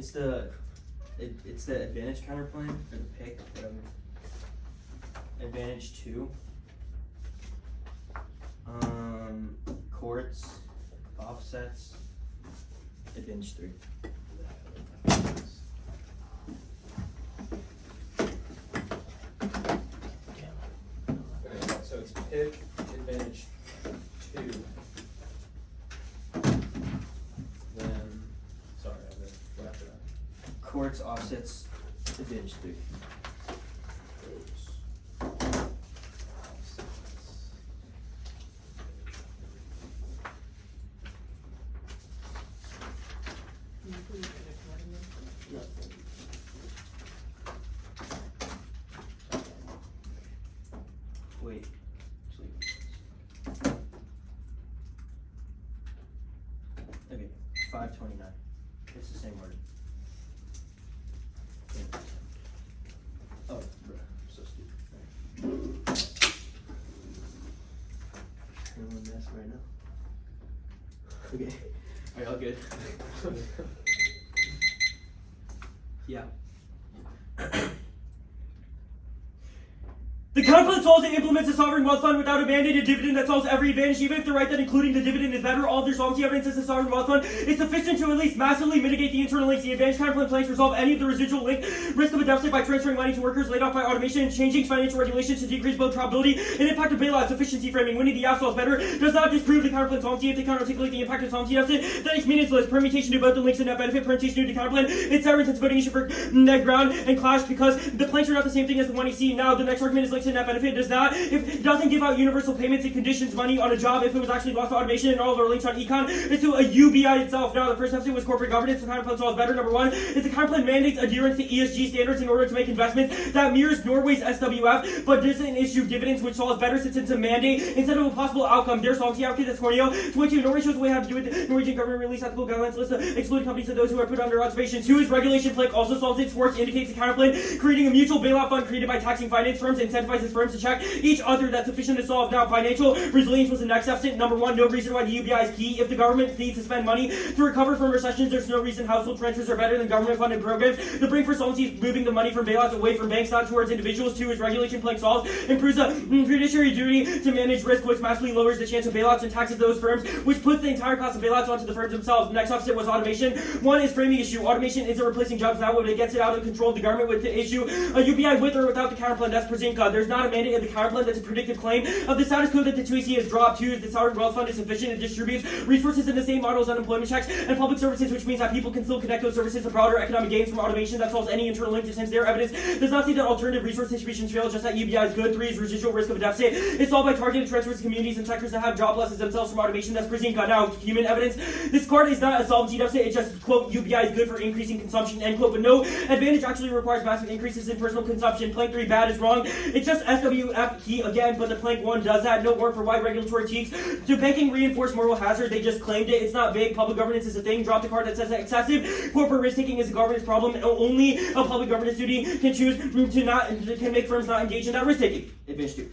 It's the advantage counterplan or the pick. Advantage 2. Courts, offsets, advantage 3. So it's pick, advantage 2. Then, sorry, what after that? Courts, offsets, advantage 3. Wait. Okay, 529. It's the same word. Yeah. Oh, bruh, I'm so stupid. I'm a mess right now. Okay. Alright, all good. Yeah. The counterplan solves and implements a sovereign wealth fund without a mandated dividend that solves every advantage, even if the right that including the dividend is better. All of their solvency evidence as a sovereign wealth fund is sufficient to at least massively mitigate the internal links. The advantage counterplan plans to resolve any of the residual link risk of a deficit by transferring money to workers laid off by automation and changing financial regulations to decrease both probability and impact of bailouts. Efficiency framing. Winning the solves better does not disprove the counterplan solvency. If they can't articulate the impact of solvency deficit, then it's meaningless. Permutation to both the links and net benefit. Permutation to the counterplan. It's severance. It's voting issue for net ground and clash because the planks are not the same thing as the one you see now. The next argument is links and net benefit. It does not. If it doesn't give out universal payments, it conditions money on a job if it was actually lost to automation, and all of our links on econ is to a UBI itself. Now, the first deficit was corporate governance. The counterplan solves better. Number 1 is the counterplan mandates adherence to ESG standards in order to make investments that mirrors Norway's SWF, but doesn't issue dividends, which solves better since it's a mandate instead of a possible outcome. Their solvency advocate is Corneo. 22. Norway shows what we have to do with the Norwegian government release ethical guidelines list of excluded companies to those who are put under observation. 2 is regulation plank also solves its work, indicates the counterplan creating a mutual bailout fund created by taxing finance firms, incentivizes firms to check each other. That's sufficient to solve. Now, financial resilience was the next deficit. Number 1, no reason why the UBI is key. If the government needs to spend money to recover from recessions, there's no reason household transfers are better than government-funded programs. The bring for solvency is moving the money from bailouts away from banks, not towards individuals. 2 is regulation plank solves, improves the fiduciary duty to manage risk, which massively lowers the chance of bailouts and taxes those firms, which puts the entire cost of bailouts onto the firms themselves. The next deficit was automation. 1 is framing issue. Automation isn't replacing jobs now, but it gets it out of control of the government with the issue. A UBI with or without the counterplan, that's Przinka. There's not a mandate of the counterplan that's a predictive claim of the status quo that the 2AC has dropped. 2 is the sovereign wealth fund is sufficient. It distributes resources in the same model as unemployment checks and public services, which means that people can still connect those services to broader economic gains from automation that solves any internal link. Since their evidence does not see that alternative resource distributions fail, just that UBI is good. 3 is residual risk of a deficit. It's solved by targeted transfers to communities and sectors that have job losses themselves from automation. That's Przinka. Now, human evidence. This card is not a solvency deficit. It just, quote, UBI is good for increasing consumption, end quote. But no advantage actually requires massive increases in personal consumption. Plank 3, bad is wrong. It's just SWF key again, but the plank 1 does that. No warrant for wide regulatory tweaks. Do banking reinforce moral hazard? They just claimed it. It's not vague. Public governance is a thing. Drop the card that says that excessive corporate risk taking is a governance problem. And only a public governance duty can choose can make firms not engage in that risk taking. Advantage 2.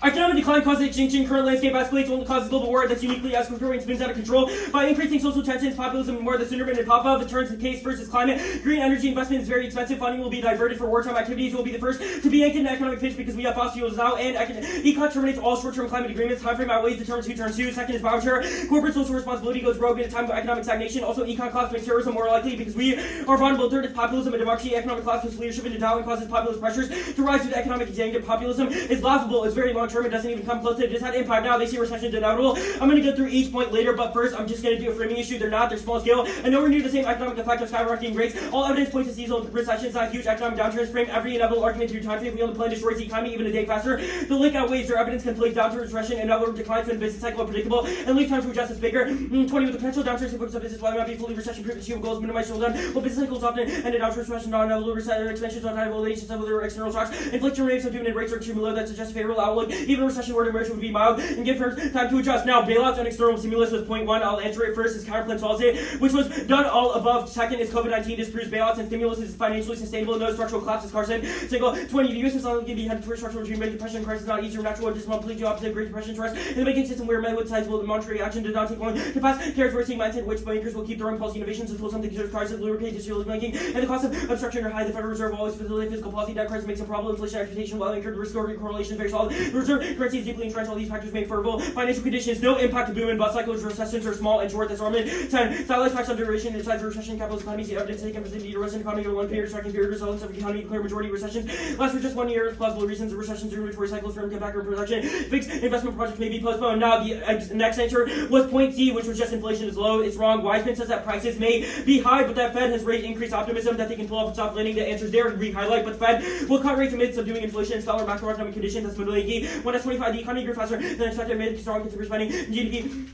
Economic decline causes extinction. Current landscape escalates, only causes global war that's uniquely escalatory and spins out of control. By increasing social tensions, populism, and more the Sunderman and Popov, it turns the case versus climate. Green energy investment is very expensive. Funding will be diverted for wartime activities. We'll be the first to be anchored in economic pitch because we have fossil fuels now. And econ terminates all short-term climate agreements. Time frame outweighs the terms 2 turns 2. Second is bioterror. Corporate social responsibility goes rogue in a time of economic stagnation. Also, econ class makes terrorism more likely because we are vulnerable. Third is populism and democracy. Economic class puts leadership into doubt and causes populist pressures to rise with economic executive. Populism is laughable. It's very long-term. It doesn't even come close to it. Just had impact. Now they see recessions inevitable. I'm going to go through each point later, but first I'm just going to do a framing issue. They're not. They're small scale and nowhere near the same economic effect of skyrocketing rates. All evidence points to seasonal recessions, not huge economic downturns. Frame every inevitable argument through time frame. We only plan destroys the economy even a day faster. The link outweighs their evidence. Conflict downturn recession and outward declines when business cycle are predictable and lead time to adjust is bigger. 20 with the potential downturns and books of business while not be fully recession proof. Achievable goals minimize slowdown. Well, business cycles often end in downturn recession, non-level recession extensions on high voltage, some of their external shocks. Inflation rates of dividend rates are extremely low. That suggests a favorable outlook Even a recession were to emerge would be mild and give firms time to adjust. Now, bailouts and external stimulus was point one. I'll answer it first as counterplan solves it, which was done all above. Second is COVID-19 disproves bailouts and stimulus is financially sustainable. No structural collapse is Carson. Single 20. The U.S. is not going to be headed towards structural regime. Depression crisis is not easier, natural, or just completely opposite. Great Depression to rest. In the banking system, where met with sizable monetary action does not take long to pass. Carries worsening mindset, which bankers will keep throwing policy innovations until something considers cars that lubricate digital banking. And the cost of obstruction are high. The Federal Reserve always facilitate fiscal policy. Debt crisis makes a problem. Inflation expectation, while incurred risk correlation is very solid. The reserve currency is deeply entrenched. All these factors make favorable financial conditions. No impact to boom and bust cycles. Recessions are small and short. That's normal. 10. Stylized facts on duration. Inside the recession, capitalist economies, the evidence taken for the Russian economy over one period, tracking period resilience of the economy, clear majority recessions last for just 1 year. Plausible reasons of recessions are inventory cycles, firm comeback or production. Fixed investment projects may be postponed. Now, the next answer was point C, which was just inflation is low. It's wrong. Wiseman says that prices may be high, but that Fed has raised increased optimism that they can pull off a soft landing. The answer's there. Re-highlight, but the Fed will cut rates amid subduing inflation, stellar macroeconomic conditions. That's middle-aged. 1S25, the economy grew faster than expected amid strong consumer spending. GDP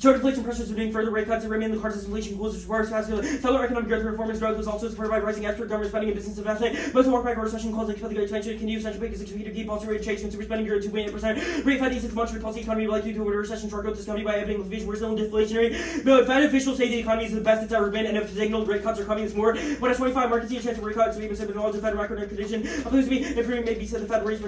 showed inflation pressures are doing further rate cuts and remain in the cards as inflation cools, which works faster. Stellar economic growth and performance growth was also supported by rising export government spending and business investment. Most of the back recession calls like the expansion continue. Central bank is expected to keep policy rate change. Consumer spending grew 2.8%. Rate Fed eases monetary policy economy likely to avoid a recession. Short growth is coming by evidence inflation. We're still in deflationary. But Fed officials say the economy is the best it's ever been, and if signaled rate cuts are coming, it's more. When at 25, markets see a chance of rate cuts. So even said the Fed macroeconomic condition appears to be improving. Maybe said the Fed raised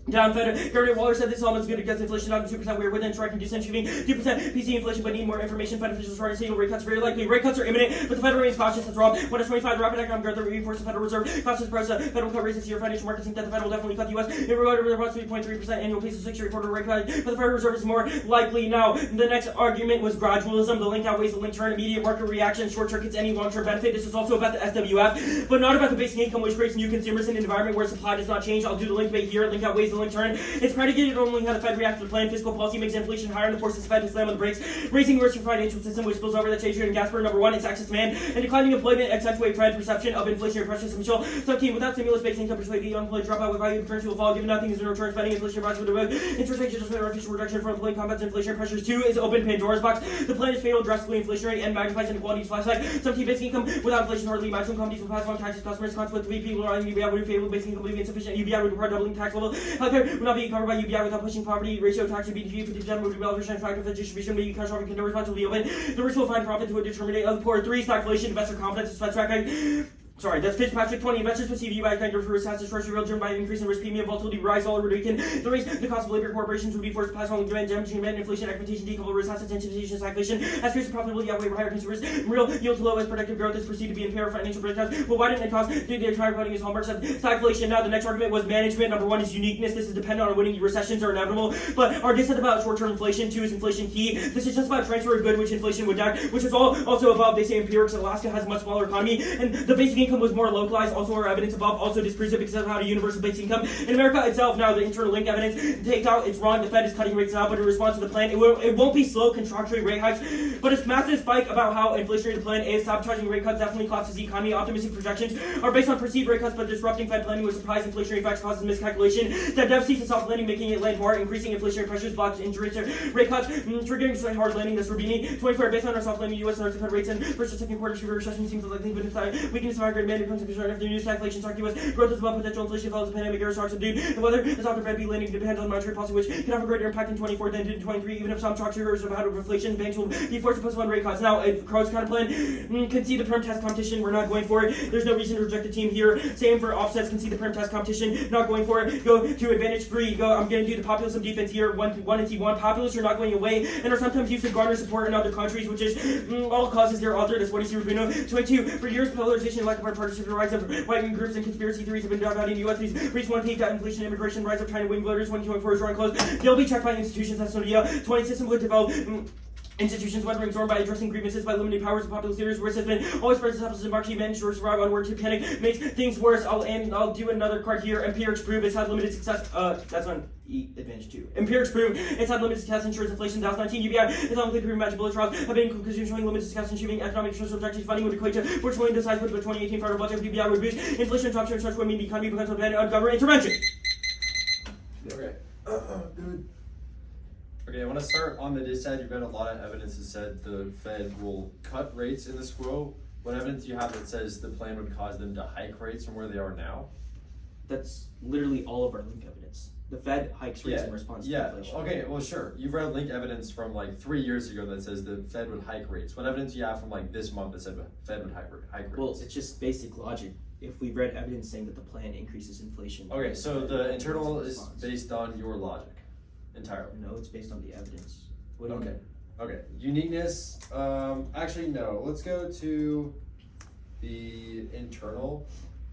down Fed. Governor Waller said this almost good against inflation, down to 2%. We are within striking distance, achieving 2% PC inflation, but need more information. Fed officials trying to signal rate cuts very likely. Rate cuts are imminent, but the Fed remains cautious. That's wrong. When it's 25, rapid economic growth that reinforces the Federal Reserve. Cautious press, Fed will cut rates this year. Financial markets think that the Fed will definitely cut the U.S. in regard to about 3.3% annual pace of 6-year quarter rate cut, but the Federal Reserve is more likely now. The next argument was gradualism. The link outweighs the link turn. Immediate market reaction, short circuits any long-term benefit. This is also about the SWF, but not about the basic income, which creates new consumers in an environment where supply does not change. I'll do the link debate here. Link outweighs the link turn. It's predicated on how the Fed reacts to the plan. Fiscal policy makes inflation higher and forces the Fed to slam on the brakes, raising risk for financial system, which spills over the Chase and Gasper. Number one, it's excess demand and declining employment accentuate Fed perception of inflationary pressures. Michelle 17, without stimulus, basic income persuade the unemployed drop out with value of currency will fall. Given nothing is in return, spending inflation rises with the road. Interest rate adjustment or official reduction for employee combats inflationary pressures. 2 is open Pandora's box. The plan is fatal, drastically inflationary, and magnifies inequalities. Flashlight 17, basic income without inflation hardly maximum companies will pass along taxes to customers. Consequently, people are on UBI would be favorable. Basic income will be insufficient. UBI would require doubling tax level. Healthcare would not be covered by UBI without pushing poverty ratio tax to BDP 50% would be relevant factor for the distribution, making cash off and response will be open. The rich will find profit to a determinate of the poor. 3, stagflation, investor confidence is fed tracking. Sorry, that's Fitzpatrick 20. Investors perceive UBI as negative for risk assets, treasury real driven by increase in risk premium, volatility, rise all over the weekend. The cost of labor corporations would be forced to pass on demand, damaging demand, inflation, expectation, decouple risk assets, anticipation, stagflation. As periods of profitability outweigh higher consumers, real yield to low as productive growth is perceived to be impaired financial breakdowns. Well, why didn't it cost the entire cutting his hallmarks of stagflation? Now, the next argument was management. Number 1 is uniqueness. This is dependent on winning. Recessions are inevitable. But our dissent about short-term inflation. 2 is inflation key. This is just about transfer of good, which inflation would die, which is also above. They say empirics. Alaska has a much smaller economy, and the basic income was more localized. Also, our evidence above also disproves it because of how the universal basic income in America itself. Now, the internal link evidence takes out it's wrong. The Fed is cutting rates now, but in response to the plan, it won't be slow contractory rate hikes, but its massive spike about how inflationary the plan is. Sabotaging rate cuts definitely collapses the economy. Optimistic projections are based on perceived rate cuts, but disrupting Fed planning with surprise inflationary effects causes miscalculation. That deficits a soft landing, making it land hard, increasing inflationary pressures, blocks injuries to rate cuts, triggering a hard landing. That's Rubini 24. Based on our soft landing, U.S. starts to cut rates in first or second quarter. Recession seems likely, but if weakness of higher demand becomes a concern after new stagflation starts. U.S. growth is above potential inflation follows the pandemic era starts subdued, and whether the often Fed be landing depends on monetary policy, which can have a greater impact in 24 than in 23. Even if some shock triggers are about inflation, banks will be forced to postpone rate cuts. Now, if Crow's kind of plan can see the perm test competition, we're not going for it. There's no reason to reject the team here. Same for offsets, can see the perm test competition, not going for it. Go to advantage 3. Go. I'm going to do the populism defense here. 1 and T1. Populists are not going away and are sometimes used to garner support in other countries, which is all causes their author. That's what you see Rubino 22. For years, polarization and lack of partisanship, the rise of right-wing groups and conspiracy theories have been about in the U.S. These reach 1 peak, inflation, immigration, rise of China wing voters, 1 is drawing close. They'll be checked by institutions. That's no deal. 20 system would develop. Institutions weathering storm by addressing grievances by limiting powers of populist leaders. Risk has been always present substance and Barkley managed to survive on word to panic makes things worse. I'll do another card here. Empirics prove it's had limited success. That's on E advantage 2. Empirics prove it's had limited success in insurance inflation. 2019 UBI is only proven match bullet trials have been conclusions showing limited success in achieving economic and social objectives. Funding would equate to virtually the size of the 2018 federal budget. UBI would boost inflation and such would mean the economy becomes dependent on government intervention. Okay. Good. Okay, I want to start on the dis side. You've got a lot of evidence that said the Fed will cut rates in this quote. What evidence do you have that says the plan would cause them to hike rates from where they are now? That's literally all of our link evidence. The Fed hikes rates in response to inflation. Okay, well, sure. You've read linked evidence from like 3 years ago that says the Fed would hike rates. What evidence do you have from like this month that said the Fed would hike rates? Well, it's just basic logic. If we read evidence saying that the plan increases inflation. Okay, so the internal is based on your logic entirely. No, it's based on the evidence. What do you mean? Okay. Uniqueness. Actually, no. Let's go to the internal.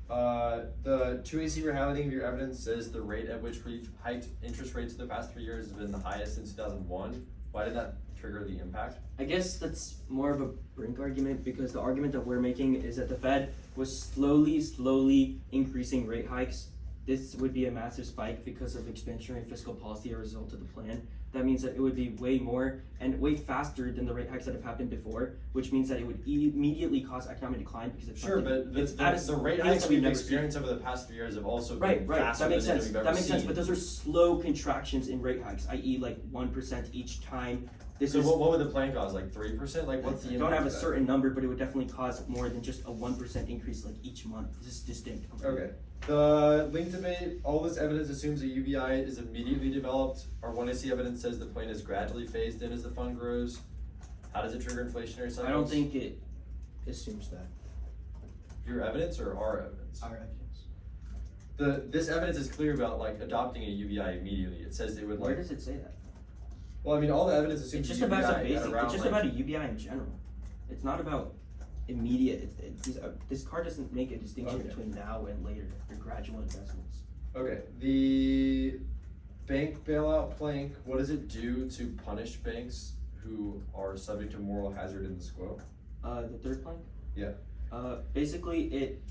The 2AC reality of your evidence says the rate at which we've hiked interest rates in the past 3 years has been the highest since 2001. Why did that trigger the impact? I guess that's more of a brink argument, because the argument that we're making is that the Fed was slowly increasing rate hikes. This would be a massive spike because of expansionary fiscal policy as a result of the plan. That means that it would be way more and way faster than the rate hikes that have happened before, which means that it would immediately cause economic decline because it's sure, but the rate hikes we've experienced over the past 3 years have also been faster that makes than sense. we've ever That makes seen. sense, but those are slow contractions in rate hikes, i.e. like 1% each time. What would the plan cause? Like 3%? Like what's the? I don't have a certain number, but it would definitely cause more than just a 1% increase like each month. This is distinct. Okay. The link debate, all this evidence assumes a UBI is immediately developed. Our 1AC evidence says the plan is gradually phased in as the fund grows. How does it trigger inflationary cycles? I don't think it assumes that. Your evidence or our evidence? Our evidence. This evidence is clear about like adopting a UBI immediately. It says they would like. Where does it say that? Well, I mean, all the evidence assumes It's just UBI about some basic. around, It's just about a UBI in general. It's not about immediate. This card doesn't make a distinction between now and later. They're gradual investments. Okay. The bank bailout plank. What does it do to punish banks who are subject to moral hazard in the SQO? The third plank. Yeah. Basically, it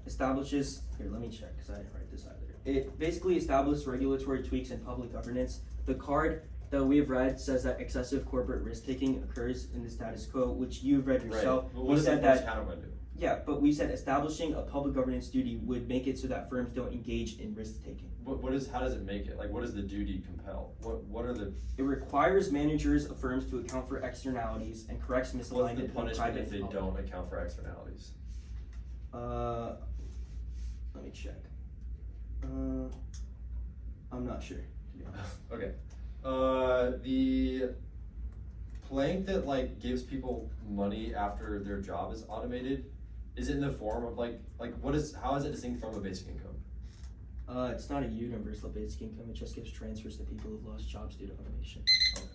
establishes. Here, let me check because I didn't write this either. It basically establishes regulatory tweaks in public governance. The card that we have read says that excessive corporate risk-taking occurs in the status quo, which you've read yourself. Right. Well, we said that. Counterpoint do? Yeah, but we said establishing a public governance duty would make it so that firms don't engage in risk-taking. How does it make it? Like, what does the duty compel? What are the? It requires managers of firms to account for externalities and corrects misalignment. What's the punishment if they don't account for externalities? Let me check. I'm not sure, to be honest. Okay. The plank that like gives people money after their job is automated, is it in the form of how is it distinct from a basic income? It's not a universal basic income, it just gives transfers to people who've lost jobs due to automation. Okay.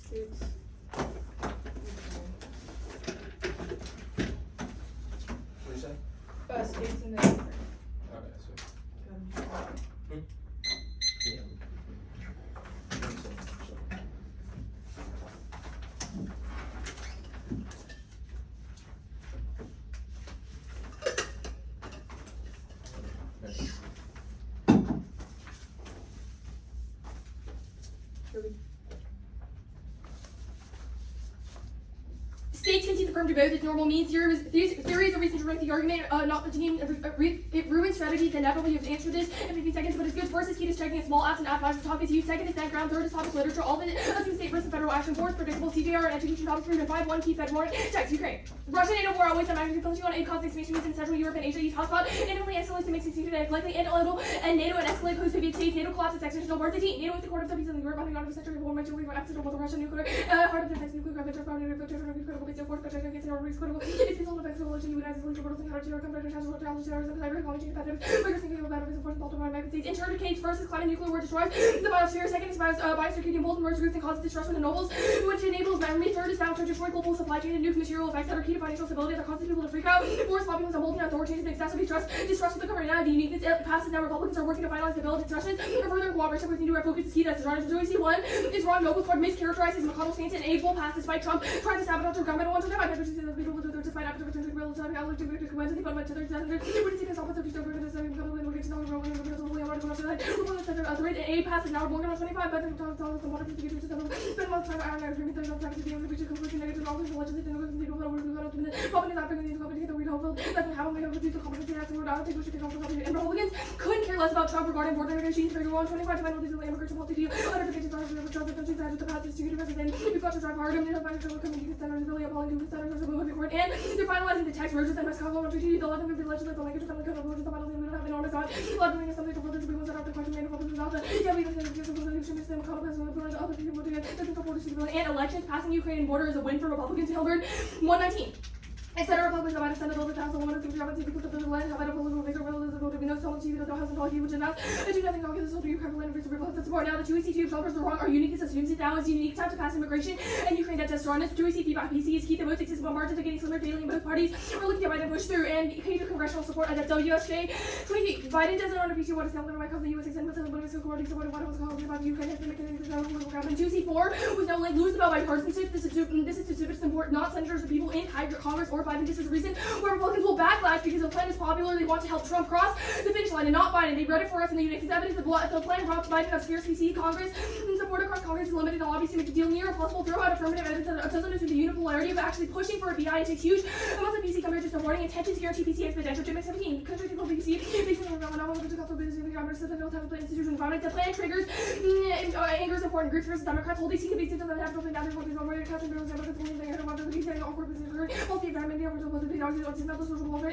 States. What did you say? States in the. Okay, Yeah. States concede the firm to both its normal means. Theories of reason to make the argument, not the team. It ruins strategies and inevitably you have answered this in 15 seconds, but it's good. First is key to striking a small abs and F5 topics used. Second is background. Third is topic literature. All the state versus federal action. Fourth, predictable CJR and education topics. 3 and 5. 1 key Fed warning. Text Ukraine. Russia NATO war always some action focusing on aid causing expansion in Central Europe and Asia. East hotspot. Italy escalates to make succeed today. Likely and little and NATO and escalate post Soviet states. NATO collapses extensional birth. NATO with the court of W in the Europe running out of a century of war. Major war accidental with the Russian nuclear heart of defense nuclear venture critical base of force protection against our risk critical. It's physical defense relation you guys legal portals how to your competitor has what challenges terrorism cyber technology competitive rigorous thinking about battles enforcement Baltimore United States interdicates first is climate nuclear war destroys the biosphere. Second is biocircuiting molten merge groups and causes destruction of nobles which enables memory. Third is bound to destroy global supply chain and nuke material effects that are key to financial stability that causes people to freak out. Fourth, populace and molten authoritarianism and excessive distrust with the government now. The uniqueness passes now. Republicans are working to finalize the bill. Discussions for further cooperation with new focus is key. That's the Majority C1 is Ron Noble's part mischaracterizes McConnell's stance and aid will pass despite Trump trying to sabotage our government. One to them, I bet you the people will do despite after return to the real time. I'll look to the Wednesday, but to their the rate A passes now more than 25, but the water to get to the spend much time iron agreement that not practice the only which is completely negative knowledge of legislative and legal company is after the company to read hopeful that have only reduce the competency as we're not think we should take off the and Republicans couldn't care less about Trump regarding border negotiations for 125 penalties of the immigration policy deal. Under the cases of Trump and countries with the past security president, we've got to drive hard and the financial committee center is really appalling to the senators of the court and they're finalizing the tax versions and West Congo treaty. The 11th of the legislative language of the code of laws the penalty will have enormous on 11th assembly to further the people that have the question made of the South. Yeah, we just the solution is them call us the other people to get the and elections passing Ukrainian border is a win for Republicans. Hilbert 119. Instead of Republicans, I might have sent it over to House of Women to the Republicans because of the land, have I don't political vigor, will is voted, we know so much even though hasn't told you which is not. I do nothing, I'll give this whole to you, Kremlin, and support. Now, the 2ECT developers are wrong, are unique, this assumes it now is unique time to pass immigration, and Ukraine that testosterone. 2ECT by PC is keep the votes, accessible margins are getting slimmer daily in both parties. We're looking at Biden push through and cater congressional support at WSJ. 20 Biden doesn't want to appreciate what is happening by the US extended with political supporting supporting what was called about Ukraine has been making the political ground. 2C4 with no link, lose about bipartisanship. This is to support not senators, the people in Congress or Biden. This is the reason where Republicans will backlash because the plan is popular. They want to help Trump cross the finish line and not Biden. They read it for us in the unit because evidence the plan robs Biden of scarcity. See Congress support across Congress is limited. Lobbies to make the deal near impossible. Throw out affirmative evidence that doesn't assume the unipolarity of actually pushing for a BI. It takes huge amounts of PC compared to supporting intention to guarantee PC exponential. Jim 17 country people PC based on the novel of the cultural business in the government system will have institution environment. The plan triggers angers important groups versus Democrats. Holding seat bases on the national plan down for these over country bills and the environment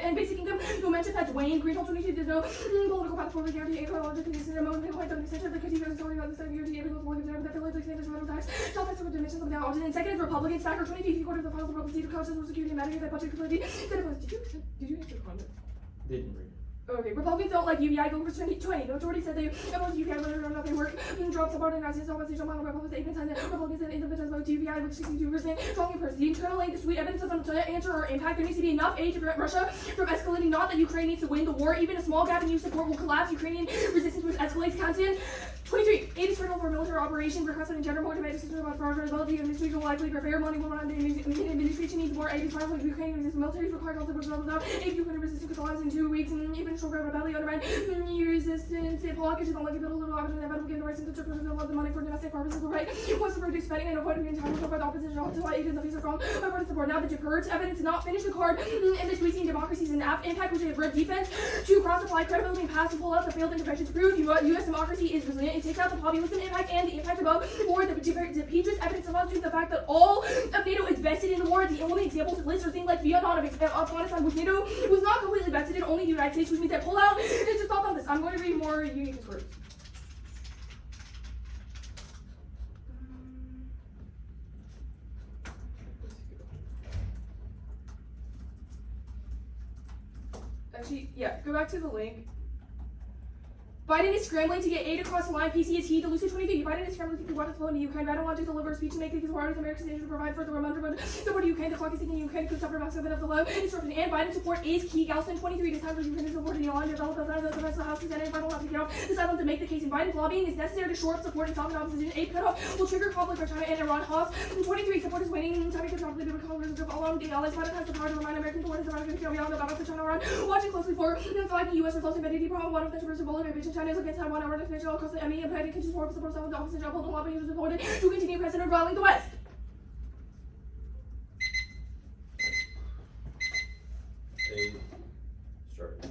and basic income. No mention that's Wayne Greenhill 22 there's no political path forward guarantee ecological conditions and moment point on the extension of the continuous story about the study of the able to work with that feel like the federal tax top tax with dimensions of the option and second is Republicans factor 20 quarters of the files of Republican Social Security and Medicare that budget completely did you answer the comment? Didn't read. Okay, Republicans don't like UBI go for 2020. The majority said they oppose UBI whether or not they work. Drop support and as so much model Republicans 8% Republicans and independents vote UBI with 62% strongly oppose. The internal link, the sweet evidence of an answer or impact. There needs to be enough aid to prevent Russia from escalating. Not that Ukraine needs to win the war. Even a small gap in EU support will collapse. Ukrainian resistance which escalates content. 23. Aid is critical for military operation. Requested in general motivated decisions about vulnerability. Administration will likely prepare money will run. The administration needs more aid. Is vital. Ukrainian resistance military is required also without aid. Ukraine resistance could collapse in 2 weeks and even short rebellion undermine resistance. Blockages on like a little evidence that will give the rights to the money for domestic purposes. The right was to reduce spending and avoid being entitled by the opposition to why aid in the face of wrong. Bipartisan support. Now that you've heard evidence to not finish the card in the tweeting democracies and impact which is red defense to cross apply credibility and pass and pull out the failed interventions prove U.S. democracy is resilient. It takes out the populism impact and the impact above or the Petrus evidence about the fact that all of NATO is vested in the war. The only examples of lists are things like Vietnam of Afghanistan, which NATO was not completely vested in, only the United States, which means that pull out. It's just thought on this. I'm going to read more unique words. Actually, yeah, go back to the link. Biden is scrambling to get aid across the line. PC is key to Lucy 23. Biden is scrambling to keep water flow into Ukraine. Biden wants to deliver a speech to make because America's nation to provide further reminder support to Ukraine. The clock is ticking. Ukraine could suffer massive of the low disruption. And Biden support is key. Galston 23 to time for Ukraine to support the line develop the rest of the House and Senate. Biden will have to get off the silence to make the case. And Biden's lobbying is necessary to shore up support and soften opposition. Aid cutoff will trigger conflict by China and Iran. Haas 23 support is waiting. China could probably be Congress of along the allies. Biden has the power to remind Americans what is about to go beyond the battle for China. Iran watching closely for fighting the U.S. results in Betty problem. One of the tributes of bullet China is against Taiwan. International across the MBA and planning to support the opposition of the lobby is supported to continue President rivaling the West. Start.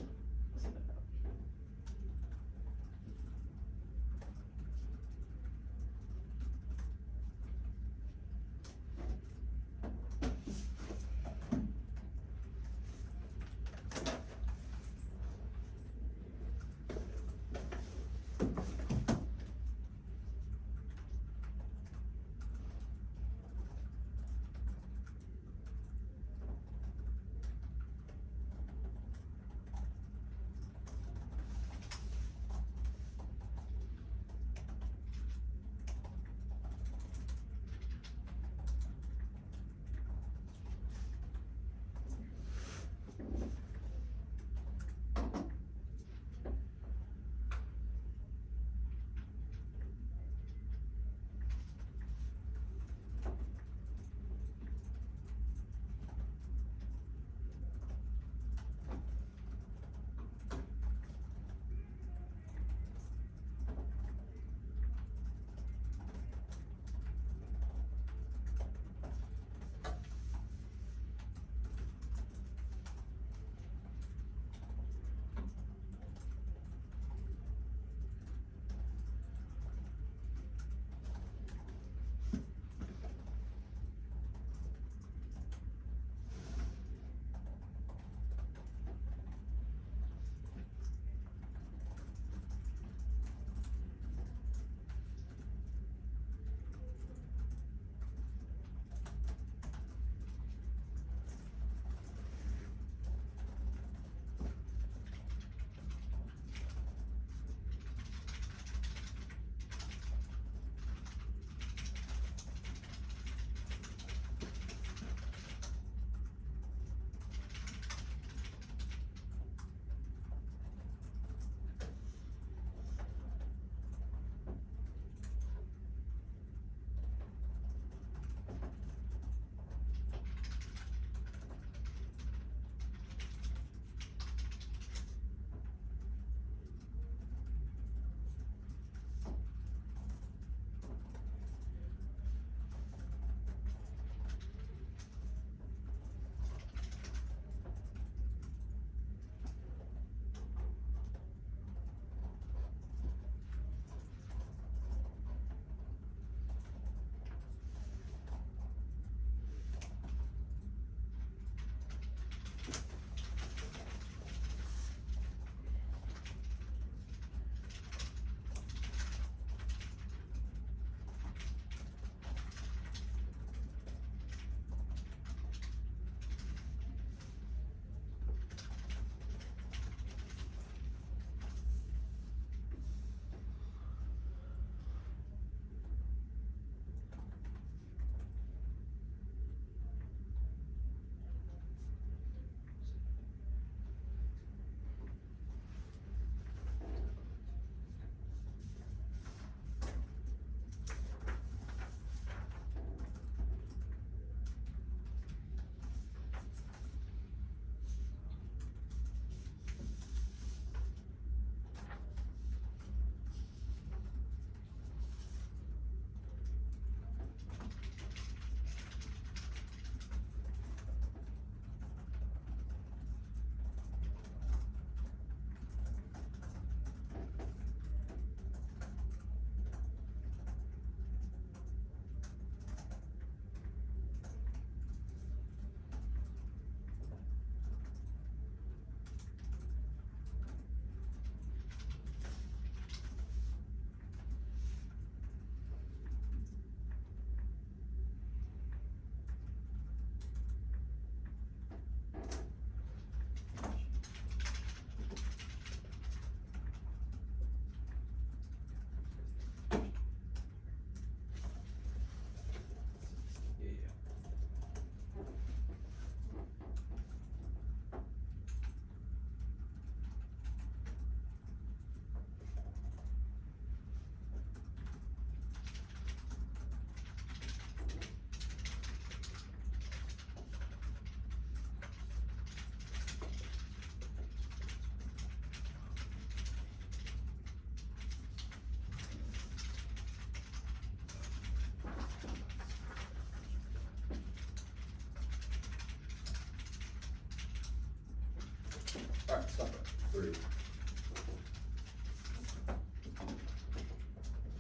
3.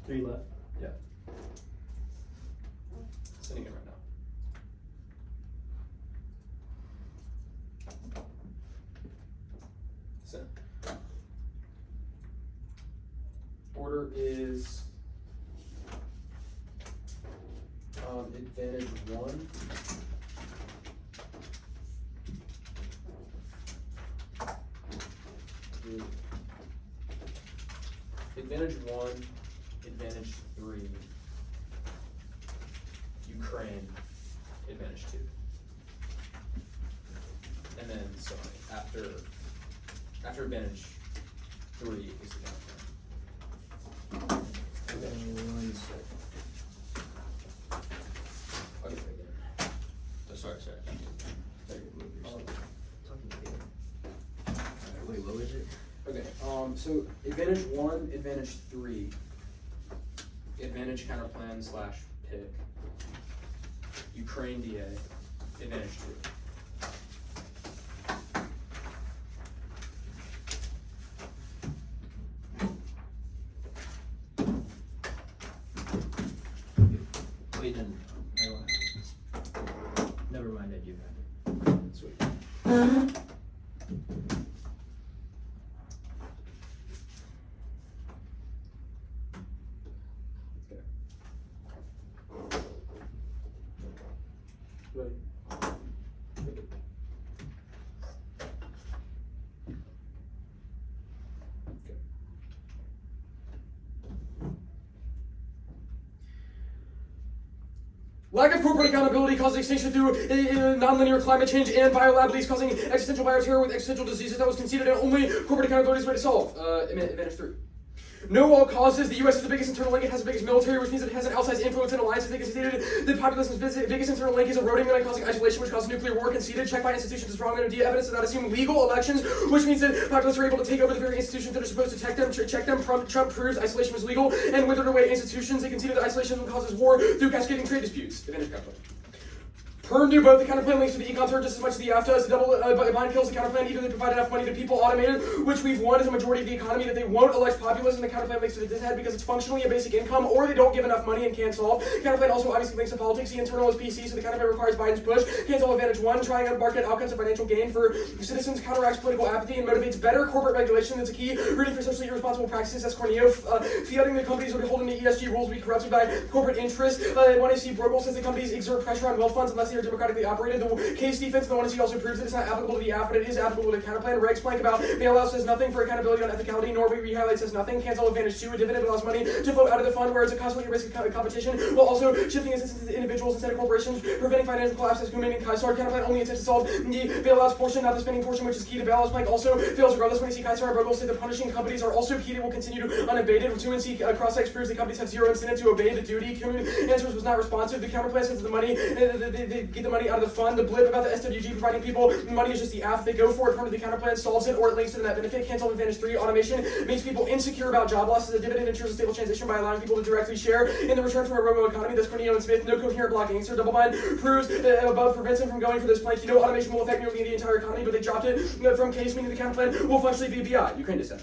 3 left. Yeah. Sending it right now. Send. Order is advantage 1. Advantage 1, advantage 3, Ukraine, advantage 2. And then, sorry, after advantage 3 is the counter. One sec. I'll get it again. Oh, sorry. Wait, what was it? Okay, so advantage 1, advantage 3, advantage counter plan / pick, Ukraine DA, advantage 2. Wait, then I don't have it. Never mind, I do have it. 2. Sweet. Ready? Okay. Lack of corporate accountability causes extinction through nonlinear climate change and biolab leaks causing existential bioterror with existential diseases that was conceded and only corporate accountability is way to solve. Advantage 3. Know all causes. The U.S. is the biggest internal link. It has the biggest military, which means it has an outsized influence in alliances. They conceded the population's biggest internal link is eroding and causing isolation, which causes nuclear war. Conceded. Checked by institutions is wrong. And evidence does not assume legal elections, which means that populace are able to take over the very institutions that are supposed to check them. Trump proves isolation was legal and withered away institutions. They conceded that isolation causes war through cascading trade disputes. Advantage counterplan. Perm do both. The counterplan links to the econ turn just as much as the AFTA does. The double bind kills the counterplan. Either they provide enough money to people automated, which we've won as a majority of the economy, that they won't elect populism. The counterplan links to the dishead because it's functionally a basic income, or they don't give enough money and can't solve. Counterplan also obviously links to politics. The internal is PC, so the counterplan requires Biden's push. Cancel advantage 1, trying out market outcomes of financial gain for citizens, counteracts political apathy and motivates better corporate regulation. That's a key. Rooting for socially irresponsible practices. That's Corneo. Fiating the companies are beholden to ESG rules be corrupted by corporate interests. 1AC Bruegel says the companies exert pressure on wealth funds unless they are democratically operated. The case defense, the 1AC also proves that it's not applicable to the AF, but it is applicable to the counterplan. Regs Plank about bailout says nothing for accountability on ethicality. Norway re-highlight says nothing. Cancel advantage 2. A dividend allows money to flow out of the fund, where it's a constantly risk of competition, while also shifting assistance to individuals instead of corporations, preventing financial collapse as Kuman and Kaisar. Counterplan only intends to solve the bailouts portion, not the spending portion, which is key to bailouts. Plank also fails regardless. When you see Kaisar and Bruegel say the punishing companies are also key, they will continue to unabated. 2NC cross-sex proves the companies have zero incentive to obey the duty. Kuman answers was not responsive. The counterplan says the money, they get the money out of the fund. The blip about the SWG providing people money is just the app. They go for it. Part of the counterplan solves it, or it links to the net benefit. Cancel advantage 3. Automation makes people insecure about job losses. The dividend ensures a stable transition by allowing people to directly share in the return from a robo economy. That's Corneo and Smith. No coherent block answer. Double bind proves that above prevents them from going for this plank. You know, automation will affect nearly the entire economy, but they dropped it from case, meaning the counterplan will functionally be BI. Ukraine dissent.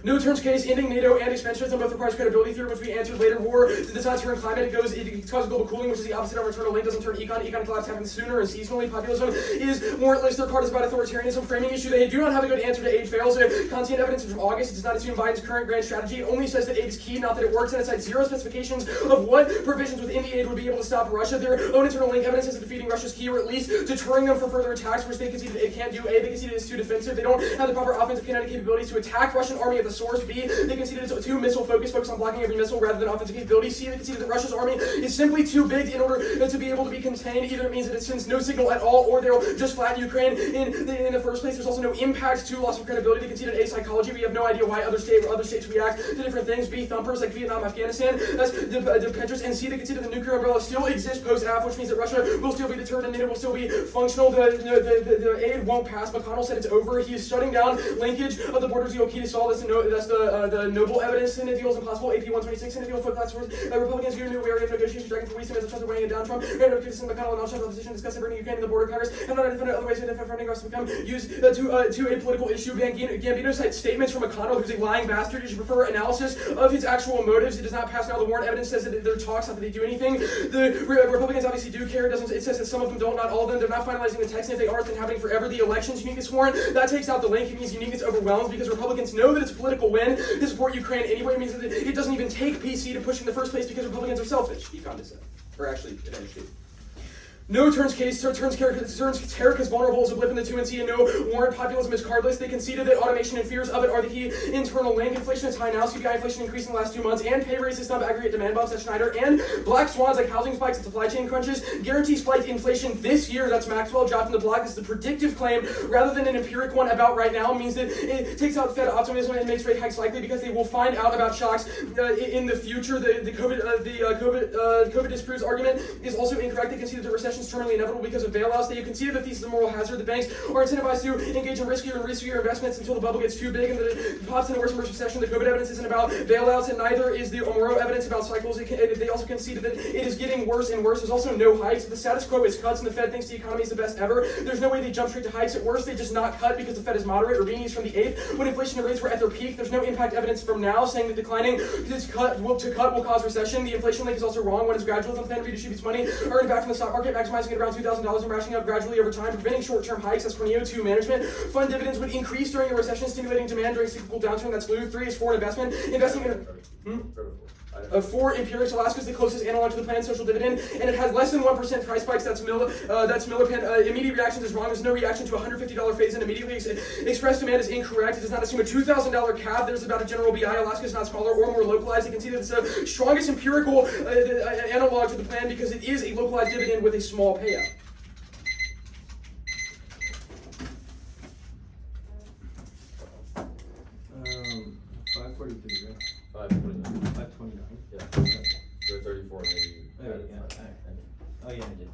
No turns case, ending NATO and expansionism both requires credibility theory, which we answered later. War does not turn climate, it causes global cooling, which is the opposite of internal link, doesn't turn econ. Econ collapse happens sooner and seasonally. Populism is warrantless. Their card is about authoritarianism. Framing issue, they do not have a good answer to aid fails. Kantian evidence is from August. It does not assume Biden's current grand strategy. It only says that aid is key, not that it works, and it cites zero specifications of what provisions within the aid would be able to stop Russia. Their own internal link evidence says that defeating Russia is key, or at least deterring them from further attacks, which they concede that it can't do. A, they concede it is too defensive. They don't have the proper offensive kinetic capabilities to attack Russian army at the source. B, they conceded it's too missile focused, on blocking every missile rather than offensive capability. C, they conceded that Russia's army is simply too big in order to be able to be contained. Either it means that it sends no signal at all, or they'll just flatten Ukraine in the first place. There's also no impact to loss of credibility. They conceded A, psychology. We have no idea why other states react to different things. B, thumpers like Vietnam, Afghanistan. That's the Petrus. And C, they conceded the nuclear umbrella still exists post-AF, which means that Russia will still be deterred and NATO will still be functional. The aid won't pass. McConnell said it's over. He is shutting down linkage of the borders. The key to solve this, and no the noble evidence Senate deals impossible. AP 126 Senate deal foot class source. Republicans view new area of negotiation dragging for weeks as a chance of weighing it down. Trump and criticism McConnell and all opposition discussing bringing Ukraine to the border of Congress and not defended other ways to defend funding to become used to a political issue. Gambino cites statements from McConnell, who's a lying bastard. You should prefer analysis of his actual motives. It does not pass now. The warrant evidence says that their talks, not that they do anything. The Republicans obviously do care. It says that some of them don't, not all of them. They're not finalizing the text, and if they are, it's been happening forever. The elections uniqueness warrant, that takes out the link. It means uniqueness overwhelms because Republicans know that it's a political win to support Ukraine anyway. It means that it doesn't even take PC to push in the first place because Republicans are selfish. Econ just said. Or actually, it actually. No turns Tarek is vulnerable as a blip in the 2NC, and no warrant populism is cardless. They conceded that automation and fears of it are the key internal link. Inflation is high now, CPI inflation increased in the last 2 months, and pay raises dump aggregate demand bumps at Schneider, and black swans like housing spikes and supply chain crunches guarantee spiked inflation this year. That's Maxwell dropped in the block. This is a predictive claim rather than an empiric one about right now. It means that it takes out Fed optimism and makes rate hikes likely because they will find out about shocks in the future. The COVID disproves argument is also incorrect. They conceded that recession is terminally inevitable because of bailouts. They conceded the thesis of moral hazard. The banks are incentivized to engage in riskier investments until the bubble gets too big and that it pops in a worse and worse recession. The COVID evidence isn't about bailouts, and neither is the Omoro evidence about cycles. They also conceded that it is getting worse and worse. There's also no hikes. The status quo is cuts, and the Fed thinks the economy is the best ever. There's no way they jump straight to hikes. At worst, they just not cut because the Fed is moderate. Urbini's from the 8th. When inflation rates were at their peak, there's no impact evidence from now saying that declining to cut will cause recession. The inflation link is also wrong. One is gradual. The plan redistributes money earned back from the stock market, maximizing it around $2,000 and rationing up gradually over time, preventing short-term hikes. That's Corneo. 2, management. Fund dividends would increase during a recession, stimulating demand during cyclical downturn. That's Lou. 3 is foreign investment. Investing in 4, Empirics. Alaska is the closest analog to the planned social dividend, and it has less than 1% price spikes. That's Millipen. Immediate reactions is wrong. There's no reaction to a $150 phase in immediately. Expressed demand is incorrect. It does not assume a $2,000 cap. There's about a general BI. Alaska is not smaller or more localized. You can see that it's the strongest empirical analog to the plan because it is a localized dividend with a small payout. $5.43, right? 529. 529. Yeah. They're 34 maybe. Oh, yeah. Oh, yeah, I did.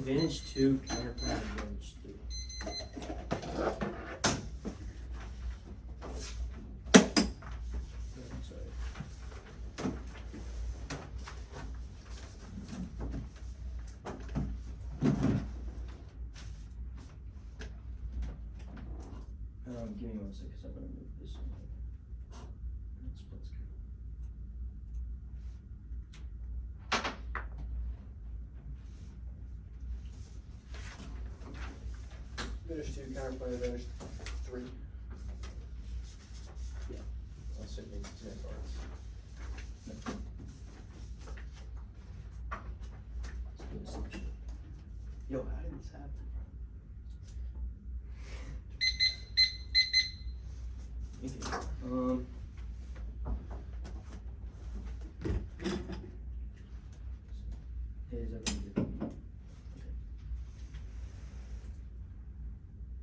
Advantage 2, counterplan advantage 3. Give me 1 second, because I'm going to move this one. Let's go. Advantage 2, counterplay, advantage 3. Yeah. I'll sit next to my cards. Yo, how did this happen? Okay. Is that gonna be okay.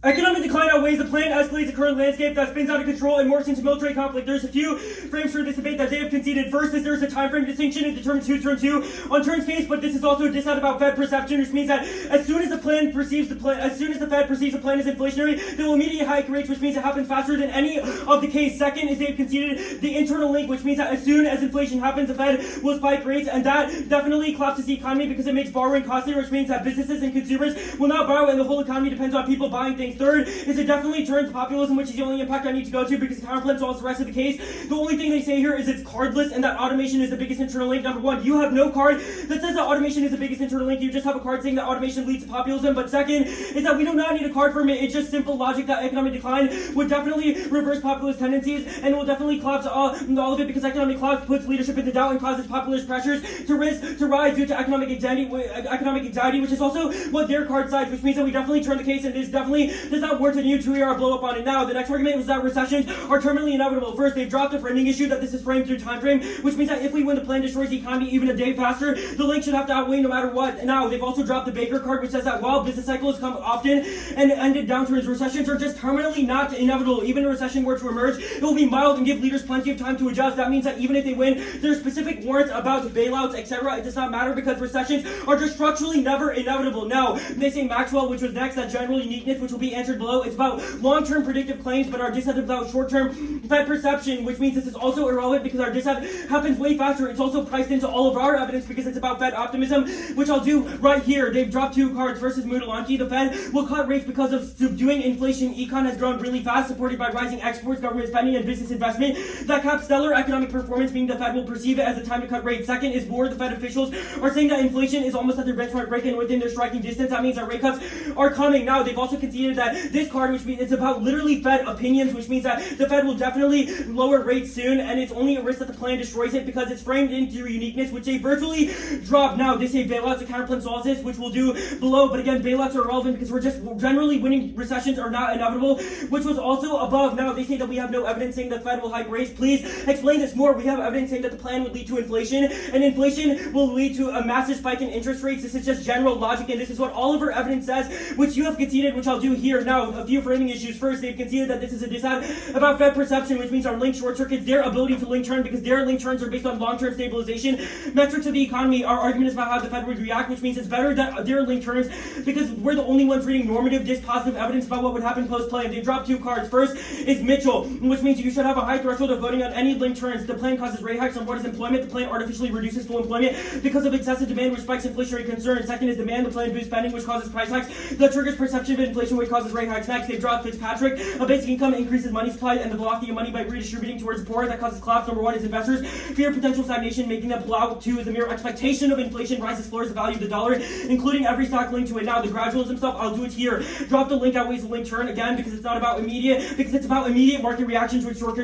Economic decline outweighs the plan, escalates the current landscape that spins out of control and morphs into military conflict. There's a few frames for this debate that they have conceded. First is there's a time frame distinction. It determines who turns who on Turn's case, but this is also a dissent about Fed perception, which means that as soon as the Fed perceives the plan as inflationary, they will immediately hike rates, which means it happens faster than any of the case. Second is they've conceded the internal link, which means that as soon as inflation happens, the Fed will spike rates, and that definitely collapses the economy because it makes borrowing costlier, which means that businesses and consumers will not borrow, and the whole economy depends on people buying things. Third is it definitely turns populism, which is the only impact I need to go to because the counterplan solves the rest of the case. The only thing they say here is it's cardless and that automation is the biggest internal link. Number one, you have no card that says that automation is the biggest internal link. You just have a card saying that automation leads to populism. But second is that we do not need a card for it. It's just simple logic that economic decline would definitely reverse populist tendencies and will definitely collapse all of it because economic collapse puts leadership into doubt and causes populist pressures to rise due to economic anxiety, which is also what their card sides, which means that we definitely turn the case, and this definitely does not warrant a new 2-year blow up on it. Now, the next argument was that recessions are terminally inevitable. First, they've dropped the framing issue that this is framed through time frame, which means that if we win, the plan destroys the economy even a day faster. The link should have to outweigh no matter what. Now, they've also dropped the Baker card, which says that while business cycles come often and ended downturns, recessions are just terminally not inevitable. Even if a recession were to emerge, it will be mild and give leaders plenty of time to adjust. That means that even if they win, there's specific warrants about bailouts, etc. It does not matter because recessions are just structurally never inevitable. Now, they say Maxwell, which was next, that general uniqueness, which will be answered below. It's about long-term predictive claims, but our dissent about short-term Fed perception, which means this is also irrelevant because our dissent happens way faster. It's also priced into all of our evidence because it's about Fed optimism, which I'll do right here. They've dropped 2 cards versus Mudalanki. The Fed will cut rates because of subduing inflation. Econ has grown really fast, supported by rising exports, government spending, and business investment. That caps stellar economic performance, meaning the Fed will perceive it as the time to cut rates. Second is war. The Fed officials are saying that inflation is almost at their benchmark break and within their striking distance. That means that rate cuts are coming. Now, they've also conceded that this card, which means it's about literally Fed opinions, which means that the Fed will definitely lower rates soon, and it's only a risk that the plan destroys it because it's framed into uniqueness, which they virtually drop. Now, they say bailouts, the counterplan solves this, which we'll do below, but again, bailouts are irrelevant because we're just generally winning recessions are not inevitable, which was also above. Now, they say that we have no evidence saying the Fed will hike rates. Please explain this more. We have evidence saying that the plan would lead to inflation, and inflation will lead to a massive spike in interest rates. This is just general logic, and this is what all of our evidence says, which you have conceded, which I'll do here. Now, a few framing issues. First, they've conceded that this is a dissent about Fed perception, which means our link short circuits their ability to link turn because their link turns are based on long-term stabilization metrics of the economy. Our argument is about how the Fed would react, which means it's better that their link turns because we're the only ones reading normative, dispositive evidence about what would happen post-plan. They've dropped 2 cards. First is Mitchell, which means you should have a high threshold of voting on any link turns. The plan causes rate hikes on what is employment. The plan artificially reduces full employment because of excessive demand, which spikes inflationary concern. Second is demand. The plan boosts spending, which causes price hikes. The triggers perception of inflation, which causes rate hikes. Next, they've dropped Fitzpatrick. A basic income increases money supply and the velocity of money by redistributing towards the poor. That causes collapse. Number 1 is investors fear potential stagnation, making them pull out. 2 is the mere expectation of inflation rises floors the value of the dollar, including every stock linked to it. Now, the gradualism stuff, I'll do it here. Drop the link outweighs the link turn again because it's not about immediate, because it's about immediate market reactions which short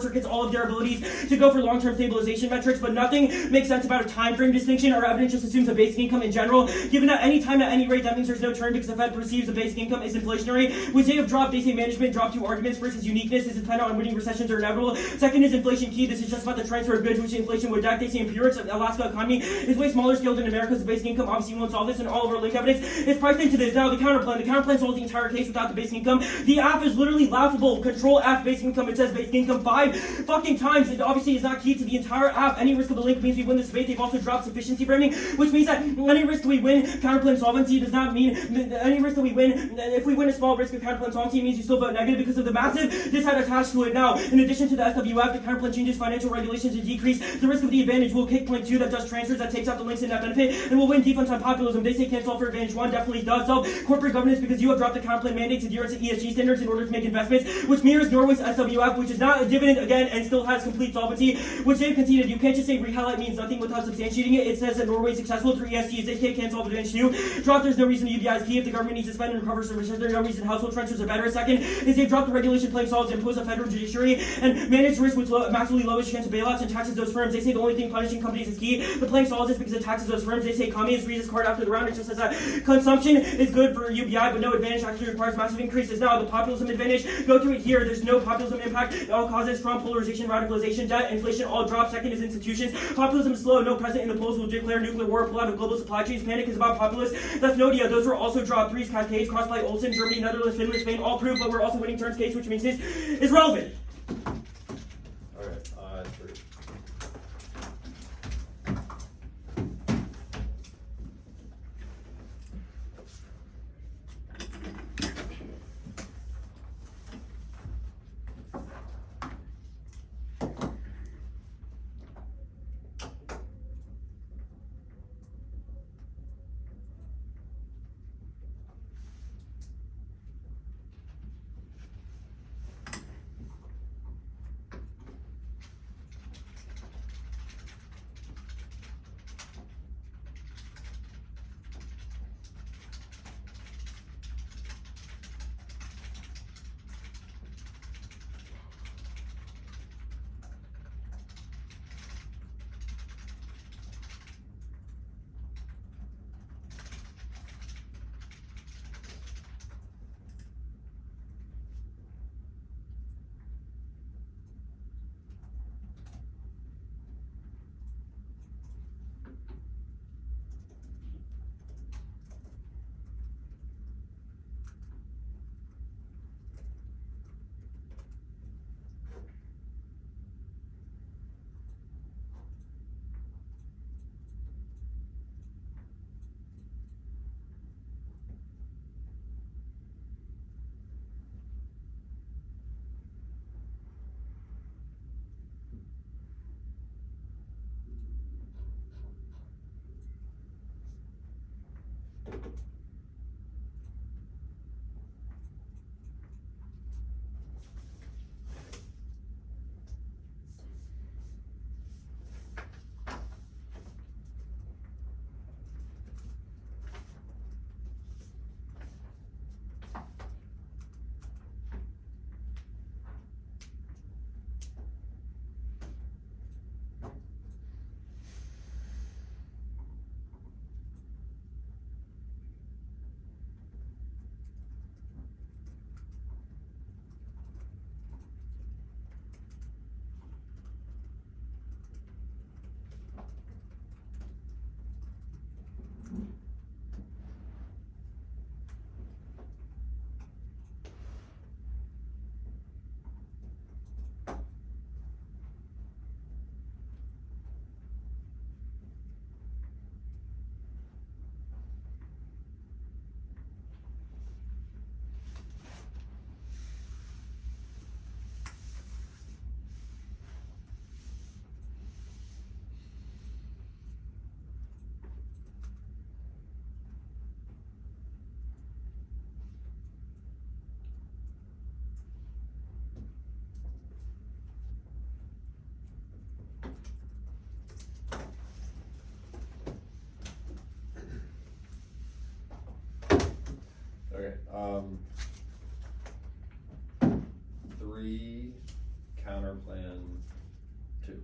circuits all of their abilities to go for long-term stabilization metrics, but nothing makes sense about a time frame distinction. Our evidence just assumes a basic income in general. Given at any time at any rate, that means there's no turn because the Fed perceives the basic income is inflationary, which they have dropped. They say management dropped 2 arguments. First is uniqueness. This is dependent on winning recessions are inevitable. Second is inflation key. This is just about the transfer of goods, which inflation would deck. They say empirics of Alaska economy is way smaller scale than America's basic income. Obviously, we won't solve this, and all of our link evidence is priced into this. Now, the counterplan solves the entire case without the basic income. The F is literally laughable. Control F basic income. It says basic income 5 fucking times. It obviously is not key to the entire app. Any risk of the link means we win this debate. They've also dropped sufficiency framing, which means that any risk we win, counterplan solvency does not mean any risk that we win. If we win a small risk of counterplan solvency, it means you still vote negative because of the massive this had attached to it. Now, in addition to the SWF, the counterplan changes financial regulations to decrease the risk of the advantage. We'll kick point 2 that does transfers, that takes out the links and net benefit, and we'll win defense on populism. They say can't solve for advantage 1, definitely does solve corporate governance because you have dropped the counterplan mandates adherence to ESG standards in order to make investments, which mirrors Norway's SWF, which is not a dividend again and still has complete solvency, which they've conceded. You can't just say re-highlight means nothing without substantiating it. It says that Norway is successful through ESG. They can't solve advantage 2. Drop there's no reason to UBI is key. If the government needs to spend and recover some research, there's no reason household transfers are better. Second is they've dropped the regulation playing solves, impose a federal judiciary, and manage risk which massively lowers chance of bailouts and taxes those firms. They say the only thing punishing companies is key. The playing solves is because it taxes those firms. They say communist reads his card after the round. It just says that consumption is good for UBI, but no advantage actually requires massive increases. Now, the populism advantage, go through it here. There's no populism impact. It all causes strong polarization, radicalization, debt, inflation, all drop. Second is institutions. Populism is slow. No president in the polls will declare nuclear war, pull out of global supply chains. Panic is about populists. That's Nodia. Those were also dropped. 3 is Cascades, Crossplay, Olsen, Germany, Netherlands, Finland, Spain, all proved, but we're also winning turns case, which means this is relevant. Alright, 3. Okay. 3 counter plan 2.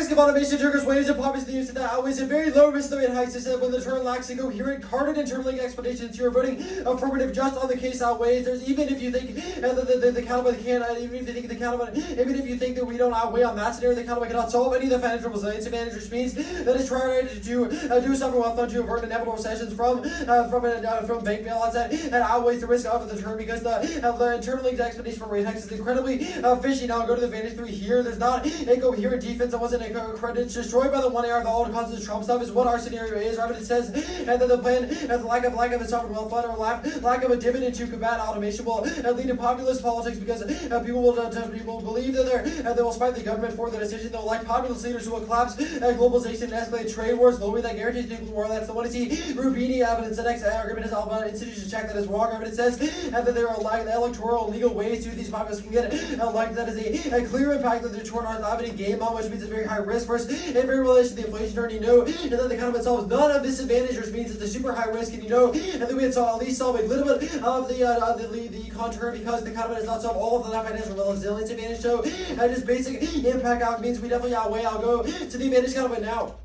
risk of automation triggers waves of population the use of that outweighs a very low risk of the rate hikes. They said when the turn lacks a coherent, carded internal link explanation to your voting affirmative just on the case outweighs. There's even if you think the counter can even if you think the counter even if you think that we don't outweigh on that scenario, the counter cannot solve any of the financial resilience advantage, which means that it's trying to do sovereign wealth fund to avert inevitable recessions from bank bailouts and outweighs the risk of the turn because the internal linked explanation from rate hikes is incredibly fishy. Now go to the advantage 3 here. There's not a coherent defense that wasn't a credit destroyed by the 1 AR. The all causes of Trump stuff is what our scenario is. Right? It says that the plan and the lack of a sovereign wealth fund or lack of a dividend to combat automation will lead to populist politics because people will believe that they will spite the government for the decision. They'll elect populist leaders who will collapse globalization and escalate trade wars, globally that guarantees nuclear war. That's the one to see Rubini evidence. The next argument is Alabama institutions check that is wrong. Evidence says that there are electoral and legal ways to these populists can get elected. That is a clear impact that the Torn are not in game on, which means it's very high risk. First, in very relation to the inflation turn, you know that the economy itself is none of disadvantage, which means it's a super high risk, and you know that we would at least solve a little bit of the contour because the economy does not solve all of the financial resilience advantage. So just basic impact out means we definitely outweigh. I'll go to the advantage economy now.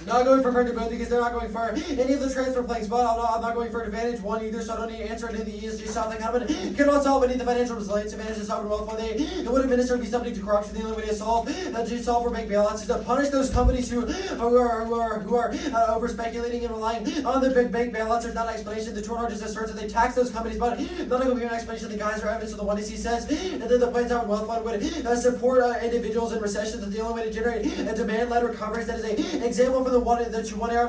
Not going for American both because they're not going for any of the transfer playing spot. I'm not going for advantage 1 either, so I don't need to answer any of the ESG stuff. The economy cannot solve any of the financial resilience advantage of sovereign wealth fund. They would administer be subject to corruption. The only way to solve for bank bailouts is to punish those companies who are over speculating and relying on the big bank bailouts. There's not an explanation. The Toronto just asserts that they tax those companies, but not a coherent explanation. The guys are evidence of the one he says that the planned sovereign wealth fund would support individuals in recession. That the only way to generate a demand-led recovery. That is an example for the 1 AR,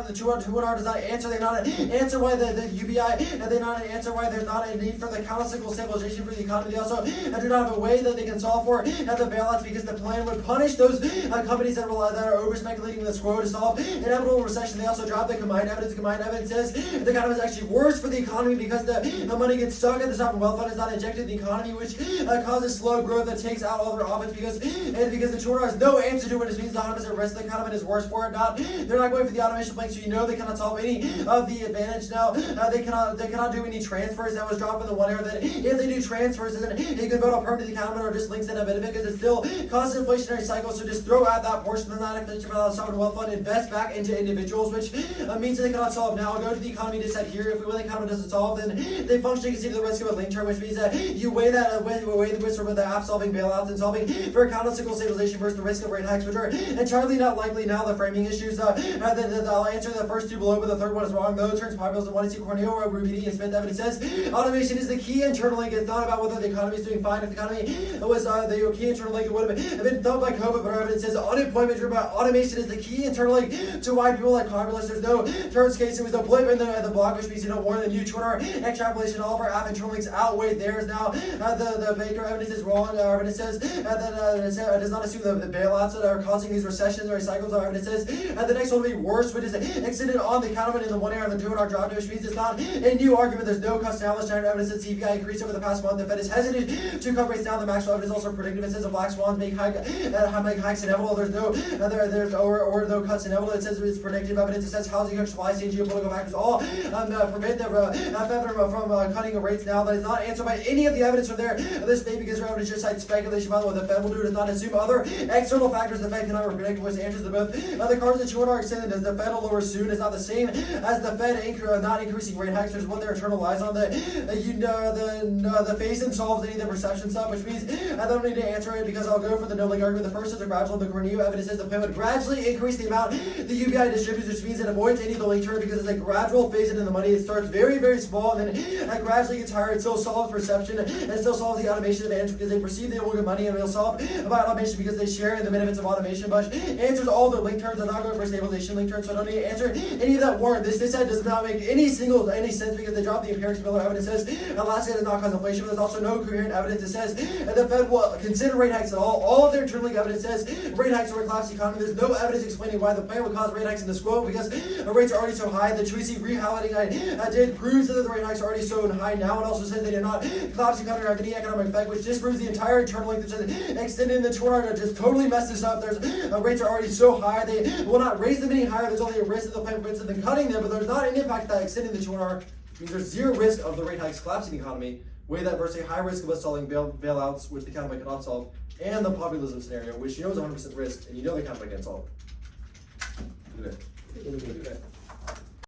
the 2 AR does not answer. They not answer why the UBI, and they not answer why there's not a need for the countercyclical stabilization for the economy. They also do not have a way that they can solve for the bailouts because the plan would punish those companies that are over speculating the squirrel to solve inevitable recession. They also drop the combined evidence. Combined evidence says the economy is actually worse for the economy because the money gets stuck in the sovereign wealth fund is not injected in the economy, which causes slow growth that takes out all their offense because the Toronto has no answer to it. It means the economy is at risk. The economy is worse for it. They're not going for the automation plank, so you know they cannot solve any of the advantage. Now they cannot do any transfers. That was dropped in the 1 AR. That if they do transfers, then a good vote on permanent economy or just links in a benefit because it's still constant inflationary cycle. So just throw out that portion of that inflation for the sovereign wealth fund, invest back into individuals, which means that they cannot solve. Now I'll go to the economy to set here. If the economy doesn't solve, then they functionally concede to the risk of a link term, which means that you weigh the risk of the app solving bailouts and solving for countercyclical stabilization versus the risk of rate hikes, which are entirely not likely. Now the framing issues. I'll answer the first 2 below, but the third one is wrong. Those turns populous and 1 see Corneo, Rubini, and Smith evidence says automation is the key internal link. It's not about whether the economy is doing fine. If the economy was the key internal link, it would have been dumped by COVID, but our evidence says unemployment driven by automation is the key internal link to why people like populists. There's no turns case. It was a blip in the block, which means you know more than you. Our extrapolation, all of our app internal links outweigh theirs. Now the Baker evidence is wrong. Our evidence says that does not assume the bailouts that are causing these recessions or cycles. Our evidence says the next one will be worse, which is extended on the economy in the 1 AR and the 2 AR drop, which means it's not a new argument. There's no established evidence that CPI increased over the past month. The Fed is hesitant to cut rates down. The maximum evidence also predictive. It says the black swans make hikes inevitable. There's no cuts inevitable. It says it's predictive evidence. It says housing, supply chain, geopolitical factors all prevent the Fed from cutting rates now. That is not answered by any of the evidence from there. This may because their evidence just cites speculation about what the Fed will do. Does not assume other external factors the Fed cannot predict, which answers the both. The cards that 2 AR extended. Does the Fed will lower soon? Is not the same as the Fed not increasing rate hikes, which is what their internal lies on. The phase-in solves any of the perception stuff, which means I don't need to answer it because I'll go for the no link argument. The first is a gradual. The Greenhill evidence says the plan would gradually increase the amount the UBI distributes, which means it avoids any of the link term because it's a gradual phase-in in the money. It starts very, very small and then it gradually gets higher. It still solves perception and it still solves the automation advantage because they perceive they will get money, and they'll solve about automation because they share in the benefits of automation. But answers all their link terms. I'm not going for stabilization link terms, so I don't need to answer any of that warrant. This side does not make any sense because they dropped the empirics. Miller evidence says Alaska does not cause inflation, but there's also no coherent evidence that says the Fed will consider rate hikes at all. All of their internal link evidence says rate hikes will collapse the economy. There's no evidence explaining why the plan would cause rate hikes in the squirrel because the rates are already so high. The Tracy rehighlighting I did proves that the rate hikes are already so high now. It also says they did not collapse the economy or have any economic effect, which disproves the entire internal link that's extended in the Toronto. Just totally messed this up. There's rates are already so high they will not raise them any higher. There's only a risk that the plan prevents them cutting them, but there's not an impact that extending the 2 AR means there's zero risk of the rate hikes collapsing the economy. Weigh that versus a high risk of us solving bailouts, which the economy cannot solve. and the populism scenario, which you know is 100% risk, and you know they count against all. Look at it.